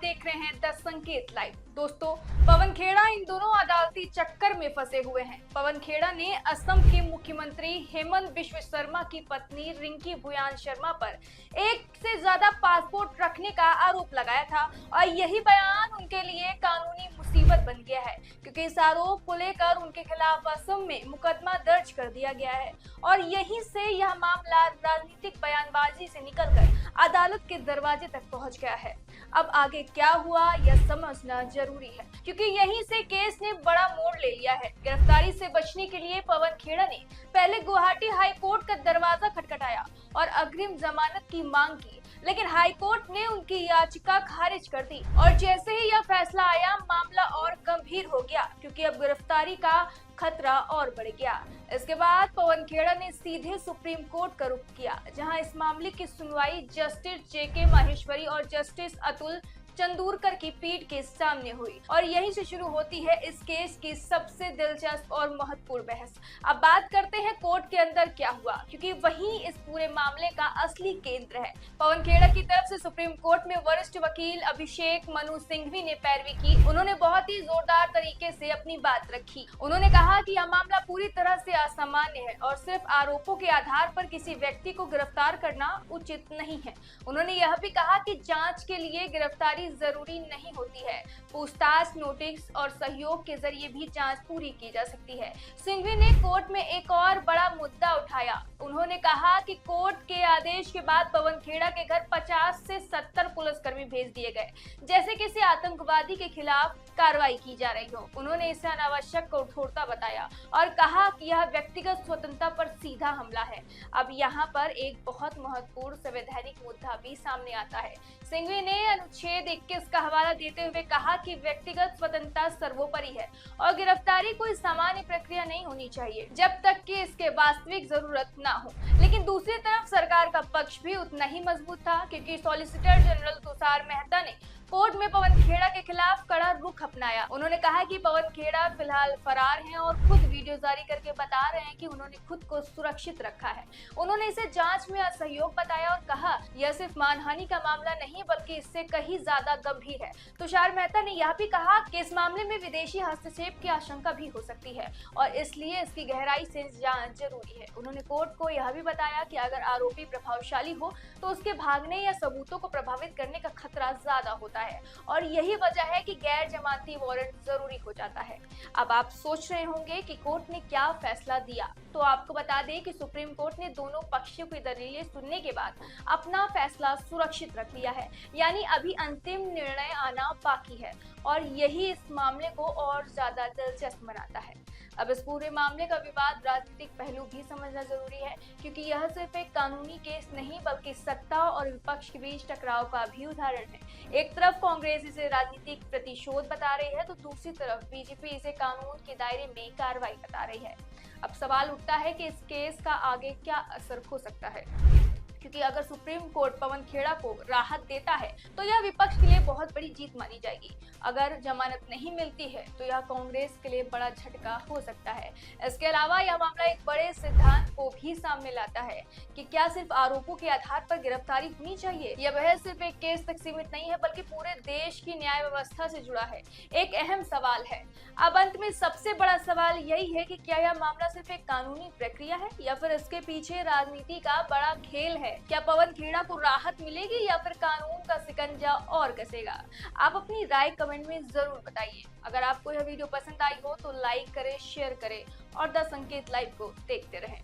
देख रहे हैं द संकेत लाइव। दोस्तों, पवन खेड़ा इन दोनों अदालती चक्कर में फंसे हुए हैं। पवन खेड़ा ने असम के मुख्यमंत्री हेमंत बिश्व शर्मा की पत्नी रिंकी भुयान शर्मा पर एक से ज्यादा पासपोर्ट रखने का आरोप लगाया था और यही बयान उनके लिए कानूनी मुसीबत बन गया है, क्योंकि इस आरोप को लेकर उनके खिलाफ असम में मुकदमा दर्ज कर दिया गया है और यहीं से यह मामला राजनीतिक बयानबाजी से निकलकर अदालत के दरवाजे तक पहुंच गया है। अब आगे क्या हुआ यह समझना जरूरी है, क्योंकि यहीं से केस ने बड़ा मोड़ ले लिया है। गिरफ्तारी से बचने के लिए पवन खेड़ा ने पहले गुवाहाटी हाई कोर्ट का दरवाजा खटखटाया और अग्रिम जमानत की मांग की, लेकिन हाई कोर्ट ने उनकी याचिका खारिज कर दी और जैसे ही यह फैसला आया, मामला और गंभीर हो गया, क्योंकि अब गिरफ्तारी का खतरा और बढ़ गया। इसके बाद पवन खेड़ा ने सीधे सुप्रीम कोर्ट का रुख किया, जहां इस मामले की सुनवाई जस्टिस जेके माहेश्वरी और जस्टिस अतुल चंदूरकर की पीठ के सामने हुई और यहीं से शुरू होती है इस केस की सबसे दिलचस्प और महत्वपूर्ण बहस। अब बात करते हैं कोर्ट के अंदर क्या हुआ, क्योंकि वही इस पूरे मामले का असली केंद्र है। पवन खेड़ा की तरफ से सुप्रीम कोर्ट में वरिष्ठ वकील अभिषेक मनु सिंघवी ने पैरवी की। उन्होंने बहुत ही जोरदार तरीके से अपनी बात रखी। उन्होंने कहा कि यह मामला पूरी तरह से असामान्य है और सिर्फ आरोपों के आधार पर किसी व्यक्ति को गिरफ्तार करना उचित नहीं है। उन्होंने यह भी कहा कि जांच के लिए गिरफ्तारी जरूरी नहीं होती है, पूछताछ, नोटिस और सहयोग के जरिए भी जांच पूरी की जा सकती है। सिंघवी ने कोर्ट में एक और बड़ा मुद्दा उठाया। उन्होंने कहा कि कोर्ट के आदेश के बाद पवन खेड़ा के घर 50 से 70 पुलिसकर्मी भेज दिए गए, जैसे किसी आतंकवादी के खिलाफ कार्रवाई की जा रही हो। उन्होंने इसे अनावश्यक कठोरता बताया और कहा कि यह व्यक्तिगत स्वतंत्रता पर सीधा हमला है। अब यहाँ पर एक बहुत महत्वपूर्ण संवैधानिक मुद्दा भी सामने आता है। सिंघवी ने अनुच्छेद 21 का हवाला देते हुए कहा कि व्यक्तिगत स्वतंत्रता सर्वोपरि है और गिरफ्तारी कोई सामान्य प्रक्रिया नहीं होनी चाहिए जब तक कि इसके वास्तविक जरूरत ना हो। लेकिन दूसरी तरफ सरकार का पक्ष भी उतना ही मजबूत था, क्योंकि सॉलिसिटर जनरल तुषार मेहता ने कोर्ट में पवन खेड़ा के खिलाफ कड़ा रुख अपनाया। उन्होंने कहा कि पवन खेड़ा फिलहाल फरार हैं और खुद वीडियो जारी करके बता रहे हैं कि उन्होंने खुद को सुरक्षित रखा है। उन्होंने इसे जांच में असहयोग बताया और कहा यह सिर्फ मानहानि का मामला नहीं बल्कि इससे कहीं ज्यादा गंभीर है। तुषार मेहता ने यह भी कहा कि इस मामले में विदेशी हस्तक्षेप की आशंका भी हो सकती है और इसलिए इसकी गहराई से जांच जरूरी है। उन्होंने कोर्ट को यह भी बताया कि अगर आरोपी प्रभावशाली हो तो उसके भागने या सबूतों को प्रभावित करने का खतरा ज्यादा होता है और यही वजह है कि गैर जमानती वारंट जरूरी हो जाता है। अब आप सोच रहे होंगे कि कोर्ट ने क्या फैसला दिया, तो आपको बता दें कि सुप्रीम कोर्ट ने दोनों पक्षों की दलीलें सुनने के बाद अपना फैसला सुरक्षित रख लिया है, यानी अभी अंतिम निर्णय आना बाकी है और यही इस मामले को और ज्यादा दिलचस्प बनाता है। अब इस पूरे मामले का विवाद राजनीतिक पहलू भी समझना जरूरी है, क्योंकि यह सिर्फ एक कानूनी केस नहीं बल्कि सत्ता और विपक्ष के बीच टकराव का भी उदाहरण है। एक तरफ कांग्रेस इसे राजनीतिक प्रतिशोध बता रही है तो दूसरी तरफ बीजेपी इसे कानून के दायरे में कार्रवाई बता रही है। अब सवाल उठता है कि इस केस का आगे क्या असर हो सकता है, क्योंकि अगर सुप्रीम कोर्ट पवन खेड़ा को राहत देता है तो यह विपक्ष के लिए बहुत बड़ी जीत मानी जाएगी। अगर जमानत नहीं मिलती है तो यह कांग्रेस के लिए बड़ा झटका हो सकता है। इसके अलावा यह मामला एक बड़े सिद्धांत को भी सामने लाता है कि क्या सिर्फ आरोपों के आधार पर गिरफ्तारी होनी चाहिए। यह बहस सिर्फ एक केस तक सीमित नहीं है बल्कि पूरे देश की न्याय व्यवस्था से जुड़ा है, एक अहम सवाल है। अब अंत में सबसे बड़ा सवाल यही है कि क्या यह मामला सिर्फ एक कानूनी प्रक्रिया है या फिर इसके पीछे राजनीति का बड़ा खेल है। क्या पवन खेड़ा को राहत मिलेगी या फिर कानून का शिकंजा और कसेगा। आप अपनी राय कमेंट में जरूर बताइए। अगर आपको यह वीडियो पसंद आई हो तो लाइक करें, शेयर करें और द संकेत लाइव को देखते रहें।